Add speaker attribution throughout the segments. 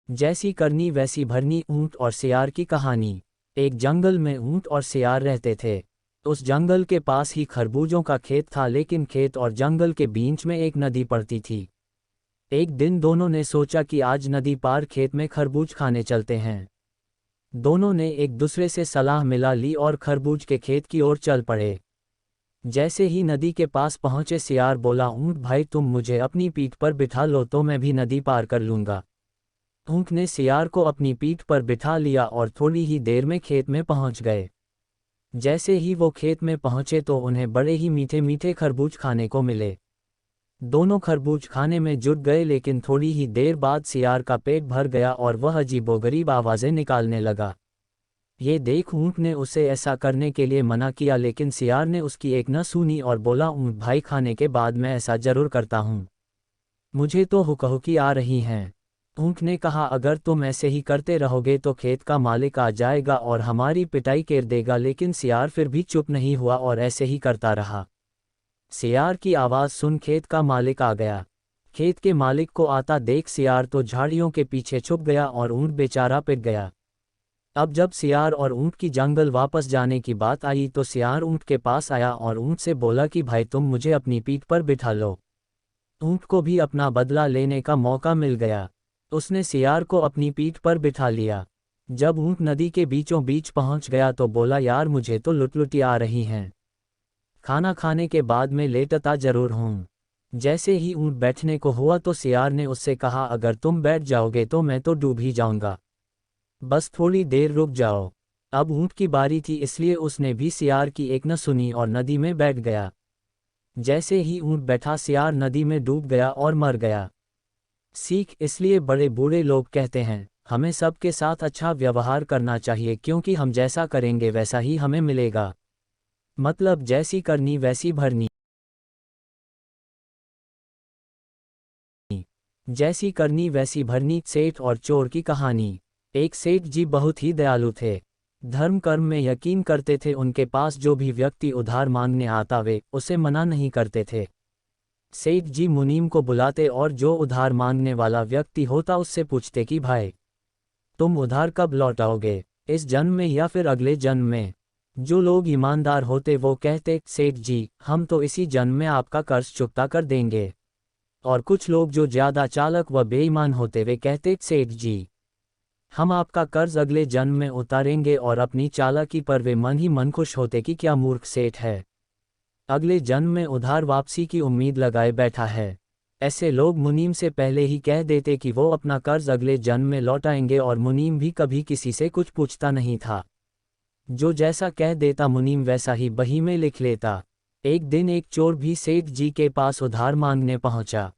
Speaker 1: जैसी करनी वैसी भरनी, ऊंट और सियार की कहानी। एक जंगल में ऊंट और सियार रहते थे। उस जंगल के पास ही खरबूजों का खेत था, लेकिन खेत और जंगल के बीच में एक नदी पड़ती थी। एक दिन दोनों ने सोचा कि आज नदी पार खेत में खरबूज खाने चलते हैं। दोनों ने एक दूसरे से सलाह मिला ली और खरबूज के खेत की ओर चल पड़े। जैसे ही नदी के पास पहुंचे, सियार बोला, ऊंट भाई तुम मुझे अपनी पीठ पर बिठा लो तो मैं भी नदी पार कर लूंगा। ऊंट ने सियार को अपनी पीठ पर बिठा लिया और थोड़ी ही देर में खेत में पहुंच गए। जैसे ही वो खेत में पहुंचे तो उन्हें बड़े ही मीठे मीठे खरबूज खाने को मिले। दोनों खरबूज खाने में जुट गए, लेकिन थोड़ी ही देर बाद सियार का पेट भर गया और वह अजीबोगरीब आवाज़ें निकालने लगा। ये देख ऊंट ने उसे ऐसा करने के लिए मना किया, लेकिन सियार ने उसकी एक न सुनी और बोला, ऊंट भाई खाने के बाद मैं ऐसा जरूर करता हूँ, मुझे तो हुक्की आ रही हैं। ऊंट ने कहा, अगर तुम ऐसे ही करते रहोगे तो खेत का मालिक आ जाएगा और हमारी पिटाई कर देगा। लेकिन सियार फिर भी चुप नहीं हुआ और ऐसे ही करता रहा। सियार की आवाज़ सुन खेत का मालिक आ गया। खेत के मालिक को आता देख सियार तो झाड़ियों के पीछे छुप गया और ऊंट बेचारा पिट गया। अब जब सियार और ऊंट की जंगल वापस जाने की बात आई तो सियार ऊंट के पास आया और ऊंट से बोला कि भाई तुम मुझे अपनी पीठ पर बिठा लो। ऊंट को भी अपना बदला लेने का मौका मिल गया। उसने सियार को अपनी पीठ पर बिठा लिया। जब ऊंट नदी के बीचों बीच पहुंच गया तो बोला, यार मुझे तो लुटलुटी आ रही हैं, खाना खाने के बाद मैं लेटता जरूर हूँ। जैसे ही ऊंट बैठने को हुआ तो सियार ने उससे कहा, अगर तुम बैठ जाओगे तो मैं तो डूब ही जाऊंगा, बस थोड़ी देर रुक जाओ। अब ऊंट की बारी थी, इसलिए उसने भी सियार की एक न सुनी और नदी में बैठ गया। जैसे ही ऊंट बैठा, सियार नदी में डूब गया और मर गया। सीख, इसलिए बड़े बूढ़े लोग कहते हैं हमें सबके साथ अच्छा व्यवहार करना चाहिए, क्योंकि हम जैसा करेंगे वैसा ही हमें मिलेगा। मतलब जैसी करनी वैसी भरनी। जैसी करनी वैसी भरनी। सेठ और चोर की कहानी। एक सेठ जी बहुत ही दयालु थे। धर्म कर्म में यकीन करते थे। उनके पास जो भी व्यक्ति उधार मांगने आता वे उसे मना नहीं करते थे। सेठ जी मुनीम को बुलाते और जो उधार मांगने वाला व्यक्ति होता उससे पूछते कि भाई तुम उधार कब लौटाओगे, इस जन्म में या फिर अगले जन्म में। जो लोग ईमानदार होते वो कहते, सेठ जी हम तो इसी जन्म में आपका कर्ज चुकता कर देंगे। और कुछ लोग जो ज़्यादा चालाक व बेईमान होते वे कहते, सेठ जी हम आपका कर्ज अगले जन्म में उतारेंगे। और अपनी चालाकी पर वे मन ही मन खुश होते कि क्या मूर्ख सेठ है, अगले जन्म में उधार वापसी की उम्मीद लगाए बैठा है। ऐसे लोग मुनीम से पहले ही कह देते कि वो अपना कर्ज अगले जन्म में लौटाएंगे, और मुनीम भी कभी किसी से कुछ पूछता नहीं था। जो जैसा कह देता मुनीम वैसा ही बही में लिख लेता। एक दिन एक चोर भी सेठ जी के पास उधार मांगने पहुंचा।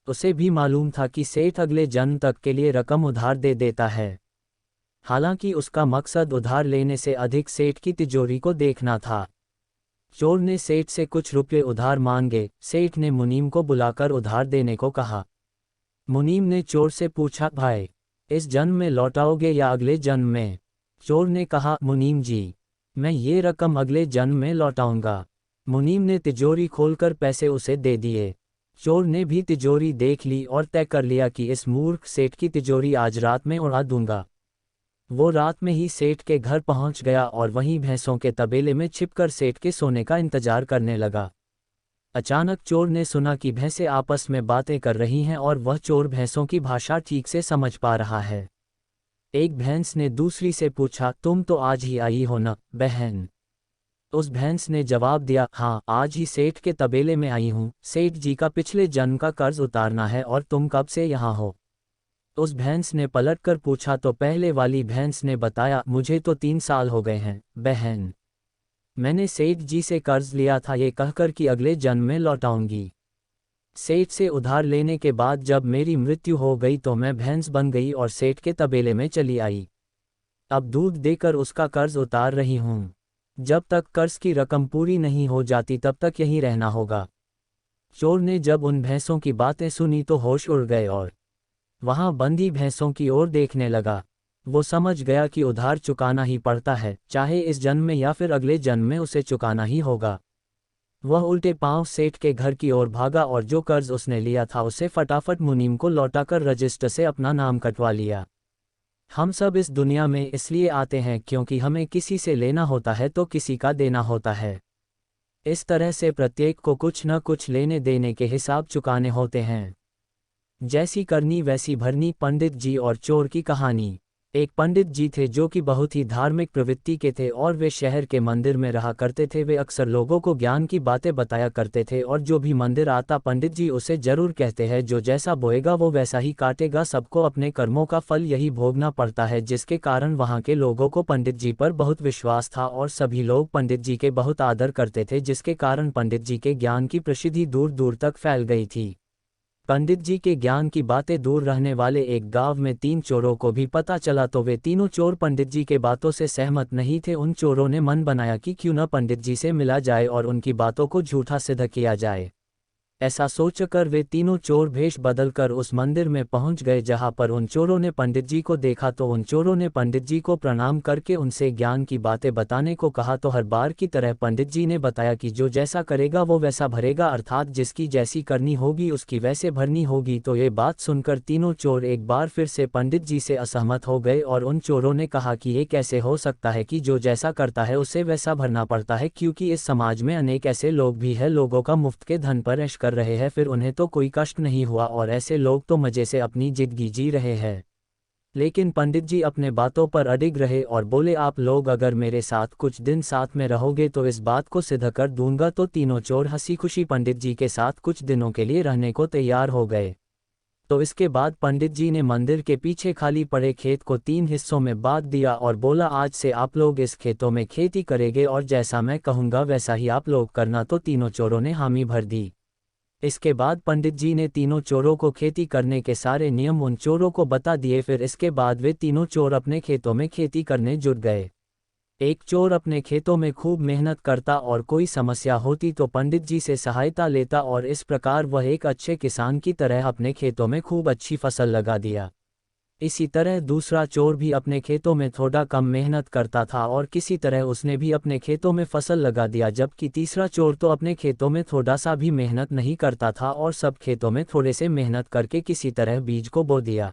Speaker 1: उसे भी मालूम था कि सेठ अगले जन्म तक के लिए रकम उधार दे देता है। हालांकि उसका मकसद उधार लेने से अधिक सेठ की तिजोरी को देखना था। चोर ने सेठ से कुछ रुपये उधार मांगे। सेठ ने मुनीम को बुलाकर उधार देने को कहा। मुनीम ने चोर से पूछा, भाई इस जन्म में लौटाओगे या अगले जन्म में। चोर ने कहा, मुनीम जी मैं ये रकम अगले जन्म में लौटाऊंगा। मुनीम ने तिजोरी खोलकर पैसे उसे दे दिए। चोर ने भी तिजोरी देख ली और तय कर लिया कि इस मूर्ख सेठ की तिजोरी आज रात में उड़ा दूंगा। वो रात में ही सेठ के घर पहुंच गया और वहीं भैंसों के तबेले में छिपकर सेठ के सोने का इंतजार करने लगा। अचानक चोर ने सुना कि भैंसें आपस में बातें कर रही हैं और वह चोर भैंसों की भाषा ठीक से समझ पा रहा है। एक भैंस ने दूसरी से पूछा, तुम तो आज ही आई हो न बहन। उस भैंस ने जवाब दिया, हाँ आज ही सेठ के तबेले में आई हूँ। सेठ जी का पिछले जन्म का कर्ज उतारना है। और तुम कब से यहाँ हो। उस भैंस ने पलटकर पूछा तो पहले वाली भैंस ने बताया, मुझे तो 3 साल हो गए हैं बहन। मैंने सेठ जी से कर्ज लिया था ये कहकर कि अगले जन्म में लौटाऊंगी। सेठ से उधार लेने के बाद जब मेरी मृत्यु हो गई तो मैं भैंस बन गई और सेठ के तबेले में चली आई। अब दूध देकर उसका कर्ज उतार रही हूँ। जब तक कर्ज की रकम पूरी नहीं हो जाती तब तक यहीं रहना होगा। चोर ने जब उन भैंसों की बातें सुनी तो होश उड़ गए और वहां बंधी भैंसों की ओर देखने लगा। वो समझ गया कि उधार चुकाना ही पड़ता है, चाहे इस जन्म में या फिर अगले जन्म में उसे चुकाना ही होगा। वह उल्टे पांव सेठ के घर की ओर भागा और जो कर्ज उसने लिया था उसे फटाफट मुनीम को लौटाकर रजिस्टर से अपना नाम कटवा लिया। हम सब इस दुनिया में इसलिए आते हैं क्योंकि हमें किसी से लेना होता है तो किसी का देना होता है। इस तरह से प्रत्येक को कुछ न कुछ लेने देने के हिसाब चुकाने होते हैं। जैसी करनी वैसी भरनी, पंडित जी और चोर की कहानी। एक पंडित जी थे जो कि बहुत ही धार्मिक प्रवृत्ति के थे और वे शहर के मंदिर में रहा करते थे। वे अक्सर लोगों को ज्ञान की बातें बताया करते थे और जो भी मंदिर आता पंडित जी उसे जरूर कहते हैं जो जैसा बोएगा वो वैसा ही काटेगा। सबको अपने कर्मों का फल यही भोगना पड़ता है, जिसके कारण वहाँ के लोगों को पंडित जी पर बहुत विश्वास था और सभी लोग पंडित जी के बहुत आदर करते थे, जिसके कारण पंडित जी के ज्ञान की प्रसिद्धि दूर दूर तक फैल गई थी। पंडित जी के ज्ञान की बातें दूर रहने वाले एक गांव में 3 चोरों को भी पता चला तो वे तीनों चोर पंडित जी के बातों से सहमत नहीं थे। उन चोरों ने मन बनाया कि क्यों न पंडित जी से मिला जाए और उनकी बातों को झूठा सिद्ध किया जाए। ऐसा सोचकर वे तीनों चोर भेष बदलकर उस मंदिर में पहुंच गए जहां पर उन चोरों ने पंडित जी को देखा तो उन चोरों ने पंडित जी को प्रणाम करके उनसे ज्ञान की बातें बताने को कहा। तो हर बार की तरह पंडित जी ने बताया कि जो जैसा करेगा वो वैसा भरेगा, अर्थात जिसकी जैसी करनी होगी उसकी वैसे भरनी होगी। तो ये बात सुनकर तीनों चोर एक बार फिर से पंडित जी से असहमत हो गए और उन चोरों ने कहा कि ये कैसे हो सकता है कि जो जैसा करता है उसे वैसा भरना पड़ता है, क्योंकि इस समाज में अनेक ऐसे लोग भी हैं लोगों का मुफ्त के धन पर ऐश कर रहे हैं, फिर उन्हें तो कोई कष्ट नहीं हुआ और ऐसे लोग तो मजे से अपनी जिंदगी जी रहे हैं। लेकिन पंडित जी अपने बातों पर अडिग रहे और बोले आप लोग अगर मेरे साथ कुछ दिन साथ में रहोगे तो इस बात को सिद्ध कर दूंगा। तो तीनों चोर हंसी खुशी पंडित जी के साथ कुछ दिनों के लिए रहने को तैयार हो गए। तो इसके बाद पंडित जी ने मंदिर के पीछे खाली पड़े खेत को 3 हिस्सों में बांट दिया और बोला आज से आप लोग इस खेतों में खेती करेंगे और जैसा मैं कहूँगा वैसा ही आप लोग करना। तो तीनों चोरों ने हामी भर दी। इसके बाद पंडित जी ने तीनों चोरों को खेती करने के सारे नियम उन चोरों को बता दिए। फिर इसके बाद वे तीनों चोर अपने खेतों में खेती करने जुट गए। एक चोर अपने खेतों में खूब मेहनत करता और कोई समस्या होती तो पंडित जी से सहायता लेता और इस प्रकार वह एक अच्छे किसान की तरह अपने खेतों में खूब अच्छी फसल लगा दिया। इसी तरह दूसरा चोर भी अपने खेतों में थोड़ा कम मेहनत करता था और किसी तरह उसने भी अपने खेतों में फसल लगा दिया, जबकि तीसरा चोर तो अपने खेतों में थोड़ा सा भी मेहनत नहीं करता था और सब खेतों में थोड़े से मेहनत करके किसी तरह बीज को बो दिया।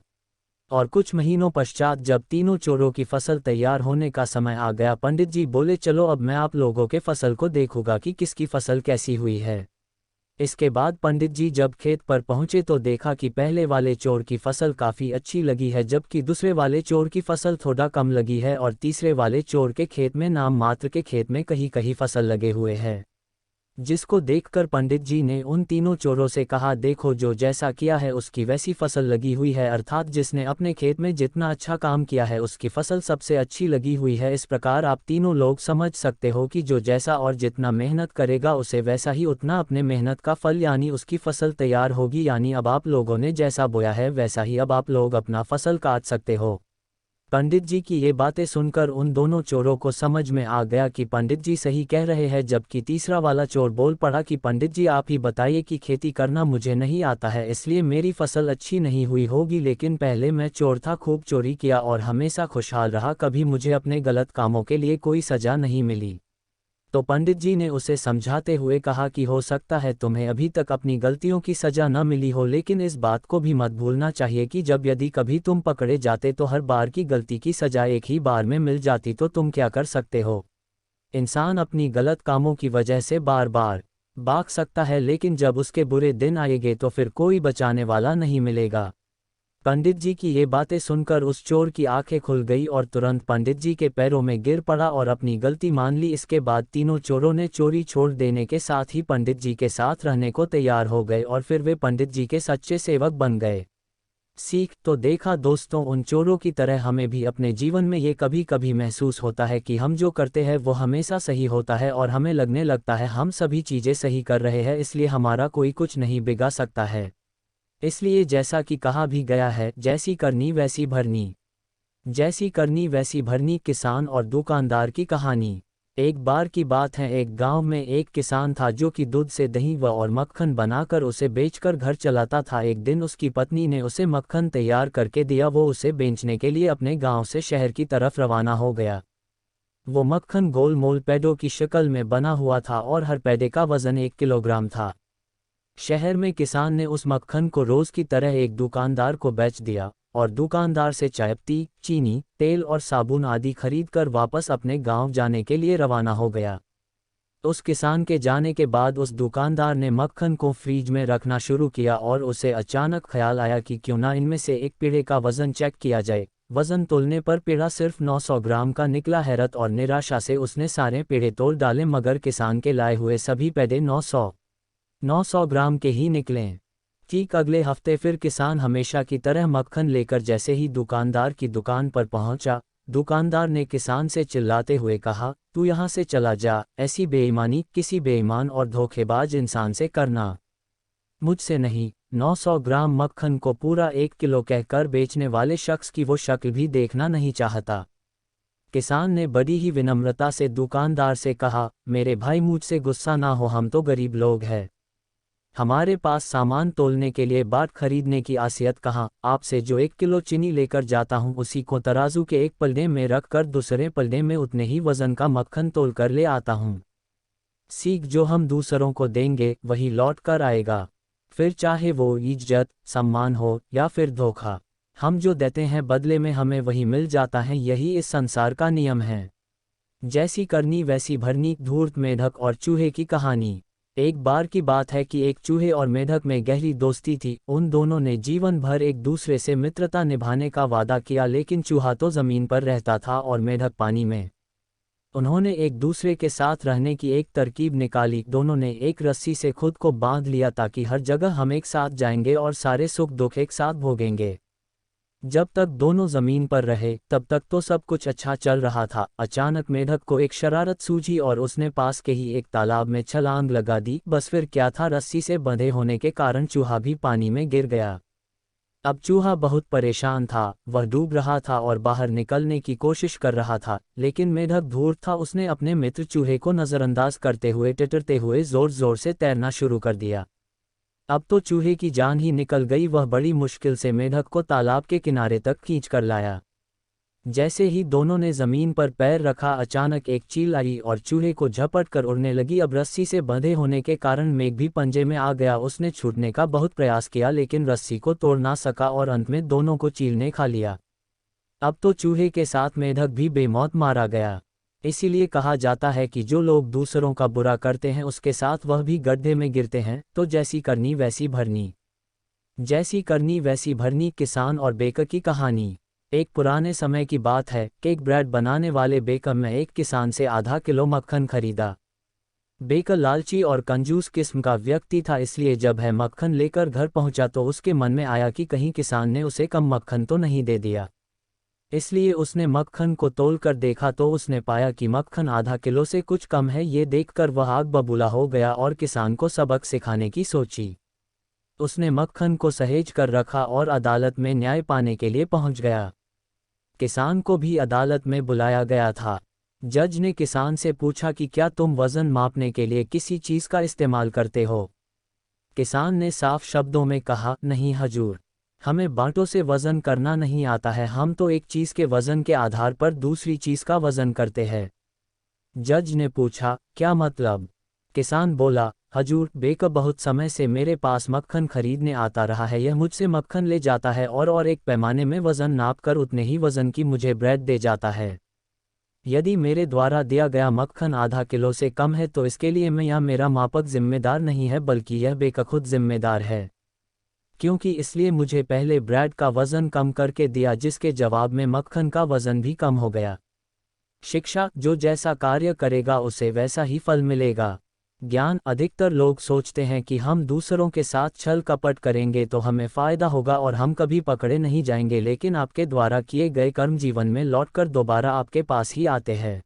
Speaker 1: और कुछ महीनों पश्चात जब तीनों चोरों की फसल तैयार होने का समय आ गया, पंडित जी बोले चलो अब मैं आप लोगों के फसल को देखूंगा कि किसकी फसल कैसी हुई है। इसके बाद पंडित जी जब खेत पर पहुंचे तो देखा कि पहले वाले चोर की फसल काफ़ी अच्छी लगी है, जबकि दूसरे वाले चोर की फसल थोड़ा कम लगी है और तीसरे वाले चोर के खेत में नाम मात्र के खेत में कहीं कहीं फसल लगे हुए हैं। जिसको देखकर पंडित जी ने उन तीनों चोरों से कहा देखो जो जैसा किया है उसकी वैसी फसल लगी हुई है, अर्थात जिसने अपने खेत में जितना अच्छा काम किया है उसकी फसल सबसे अच्छी लगी हुई है। इस प्रकार आप तीनों लोग समझ सकते हो कि जो जैसा और जितना मेहनत करेगा उसे वैसा ही उतना अपने मेहनत का फल यानी उसकी फसल तैयार होगी। यानी अब आप लोगों ने जैसा बोया है वैसा ही अब आप लोग अपना फसल काट सकते हो। पंडित जी की ये बातें सुनकर उन दोनों चोरों को समझ में आ गया कि पंडित जी सही कह रहे हैं, जबकि तीसरा वाला चोर बोल पड़ा कि पंडित जी आप ही बताइए कि खेती करना मुझे नहीं आता है, इसलिए मेरी फसल अच्छी नहीं हुई होगी, लेकिन पहले मैं चोर था, खूब चोरी किया और हमेशा खुशहाल रहा, कभी मुझे अपने गलत कामों के लिए कोई सजा नहीं मिली। तो पंडित जी ने उसे समझाते हुए कहा कि हो सकता है तुम्हें अभी तक अपनी गलतियों की सजा न मिली हो, लेकिन इस बात को भी मत भूलना चाहिए कि जब यदि कभी तुम पकड़े जाते तो हर बार की गलती की सजा एक ही बार में मिल जाती तो तुम क्या कर सकते हो। इंसान अपनी गलत कामों की वजह से बार बार भाग सकता है, लेकिन जब उसके बुरे दिन आएंगे तो फिर कोई बचाने वाला नहीं मिलेगा। पंडित जी की ये बातें सुनकर उस चोर की आंखें खुल गई और तुरंत पंडित जी के पैरों में गिर पड़ा और अपनी गलती मान ली। इसके बाद तीनों चोरों ने चोरी छोड़ देने के साथ ही पंडित जी के साथ रहने को तैयार हो गए और फिर वे पंडित जी के सच्चे सेवक बन गए। सीख तो देखा दोस्तों, उन चोरों की तरह हमें भी अपने जीवन में ये कभी कभी महसूस होता है कि हम जो करते हैं वो हमेशा सही होता है और हमें लगने लगता है हम सभी चीज़ें सही कर रहे हैं, इसलिए हमारा कोई कुछ नहीं बिगाड़ सकता है। इसलिए जैसा कि कहा भी गया है, जैसी करनी वैसी भरनी। जैसी करनी वैसी भरनी, किसान और दुकानदार की कहानी। एक बार की बात है, एक गांव में एक किसान था जो कि दूध से दही और मक्खन बनाकर उसे बेचकर घर चलाता था। एक दिन उसकी पत्नी ने उसे मक्खन तैयार करके दिया, वो उसे बेचने के लिए अपने गांव से शहर की तरफ रवाना हो गया। वो मक्खन गोल मोल पैडों की शक्ल में बना हुआ था और हर पैडे का वजन 1 किलोग्राम था। शहर में किसान ने उस मक्खन को रोज की तरह एक दुकानदार को बेच दिया और दुकानदार से चायपत्ती, चीनी, तेल और साबुन आदि खरीदकर वापस अपने गांव जाने के लिए रवाना हो गया। उस किसान के जाने के बाद उस दुकानदार ने मक्खन को फ्रीज में रखना शुरू किया और उसे अचानक ख्याल आया कि क्यों ना इनमें से एक पेड़े का वजन चेक किया जाए। वजन तोलने पर पेड़ा सिर्फ 900 ग्राम का निकला। हैरत और निराशा से उसने सारे पेड़े तोल डाले, मगर किसान के लाए हुए सभी पेड़े 900 ग्राम के ही निकले। ठीक अगले हफ्ते फिर किसान हमेशा की तरह मक्खन लेकर जैसे ही दुकानदार की दुकान पर पहुंचा, दुकानदार ने किसान से चिल्लाते हुए कहा, तू यहाँ से चला जा, ऐसी बेईमानी किसी बेईमान और धोखेबाज इंसान से करना, मुझसे नहीं। 900 ग्राम मक्खन को पूरा 1 किलो कहकर बेचने वाले शख्स की वो शक्ल भी देखना नहीं चाहता। किसान ने बड़ी ही विनम्रता से दुकानदार से कहा, मेरे भाई मुझसे गुस्सा ना हो, हम तो गरीब लोग हैं, हमारे पास सामान तोलने के लिए बाट खरीदने की आसियत कहाँ। आपसे जो 1 किलो चीनी लेकर जाता हूँ उसी को तराजू के एक पलड़े में रख कर दूसरे पलड़े में उतने ही वजन का मक्खन तोल कर ले आता हूँ। सीख जो हम दूसरों को देंगे वही लौट कर आएगा, फिर चाहे वो इज्जत, सम्मान हो या फिर धोखा, हम जो देते हैं बदले में हमें वही मिल जाता है। यही इस संसार का नियम है। जैसी करनी वैसी भरनी। धूर्त मेढक और चूहे की कहानी। एक बार की बात है कि एक चूहे और मेढक में गहरी दोस्ती थी। उन दोनों ने जीवन भर एक दूसरे से मित्रता निभाने का वादा किया, लेकिन चूहा तो जमीन पर रहता था और मेढक पानी में। उन्होंने एक दूसरे के साथ रहने की एक तरकीब निकाली। दोनों ने एक रस्सी से खुद को बांध लिया ताकि हर जगह हम एक साथ जाएंगे और सारे सुख दुख एक साथ भोगेंगे। जब तक दोनों जमीन पर रहे तब तक तो सब कुछ अच्छा चल रहा था। अचानक मेढक को एक शरारत सूझी और उसने पास के ही एक तालाब में छलांग लगा दी। बस फिर क्या था, रस्सी से बंधे होने के कारण चूहा भी पानी में गिर गया। अब चूहा बहुत परेशान था, वह डूब रहा था और बाहर निकलने की कोशिश कर रहा था, लेकिन मेढक धूर्त था। उसने अपने मित्र चूहे को नज़रअंदाज करते हुए टिटरते हुए जोर जोर से तैरना शुरू कर दिया। अब तो चूहे की जान ही निकल गई। वह बड़ी मुश्किल से मेढक को तालाब के किनारे तक खींच कर लाया। जैसे ही दोनों ने जमीन पर पैर रखा, अचानक एक चील आई और चूहे को झपट कर उड़ने लगी। अब रस्सी से बंधे होने के कारण मेघ भी पंजे में आ गया। उसने छूटने का बहुत प्रयास किया लेकिन रस्सी को तोड़ ना सका और अंत में दोनों को चील ने खा लिया। अब तो चूहे के साथ मेढक भी बेमौत मारा गया। इसीलिए कहा जाता है कि जो लोग दूसरों का बुरा करते हैं उसके साथ वह भी गड्ढे में गिरते हैं। तो जैसी करनी वैसी भरनी। जैसी करनी वैसी भरनी। किसान और बेकर की कहानी। एक पुराने समय की बात है, केक ब्रेड बनाने वाले बेकर ने एक किसान से आधा किलो मक्खन खरीदा। बेकर लालची और कंजूस किस्म का व्यक्ति था, इसलिए जब वह मक्खन लेकर घर पहुंचा तो उसके मन में आया कि कहीं किसान ने उसे कम मक्खन तो नहीं दे दिया। इसलिए उसने मक्खन को तोल कर देखा तो उसने पाया कि मक्खन आधा किलो से कुछ कम है। ये देखकर वह आग बबूला हो गया और किसान को सबक सिखाने की सोची। उसने मक्खन को सहेज कर रखा और अदालत में न्याय पाने के लिए पहुंच गया। किसान को भी अदालत में बुलाया गया था। जज ने किसान से पूछा कि क्या तुम वजन मापने के लिए किसी चीज़ का इस्तेमाल करते हो? किसान ने साफ शब्दों में कहा, नहीं हजूर, हमें बांटों से वजन करना नहीं आता है, हम तो एक चीज़ के वजन के आधार पर दूसरी चीज़ का वजन करते हैं। जज ने पूछा, क्या मतलब? किसान बोला, हजूर, बेकर बहुत समय से मेरे पास मक्खन खरीदने आता रहा है। यह मुझसे मक्खन ले जाता है और एक पैमाने में वजन नाप कर उतने ही वजन की मुझे ब्रेड दे जाता है। यदि मेरे द्वारा दिया गया मक्खन आधा किलो से कम है तो इसके लिए मैं या मेरा मापक जिम्मेदार नहीं है, बल्कि यह बेकर खुद जिम्मेदार है, क्योंकि इसलिए मुझे पहले ब्रेड का वजन कम करके दिया, जिसके जवाब में मक्खन का वजन भी कम हो गया। शिक्षा, जो जैसा कार्य करेगा उसे वैसा ही फल मिलेगा। ज्ञान, अधिकतर लोग सोचते हैं कि हम दूसरों के साथ छल कपट करेंगे तो हमें फायदा होगा और हम कभी पकड़े नहीं जाएंगे, लेकिन आपके द्वारा किए गए कर्म जीवन में लौटकर दोबारा आपके पास ही आते हैं।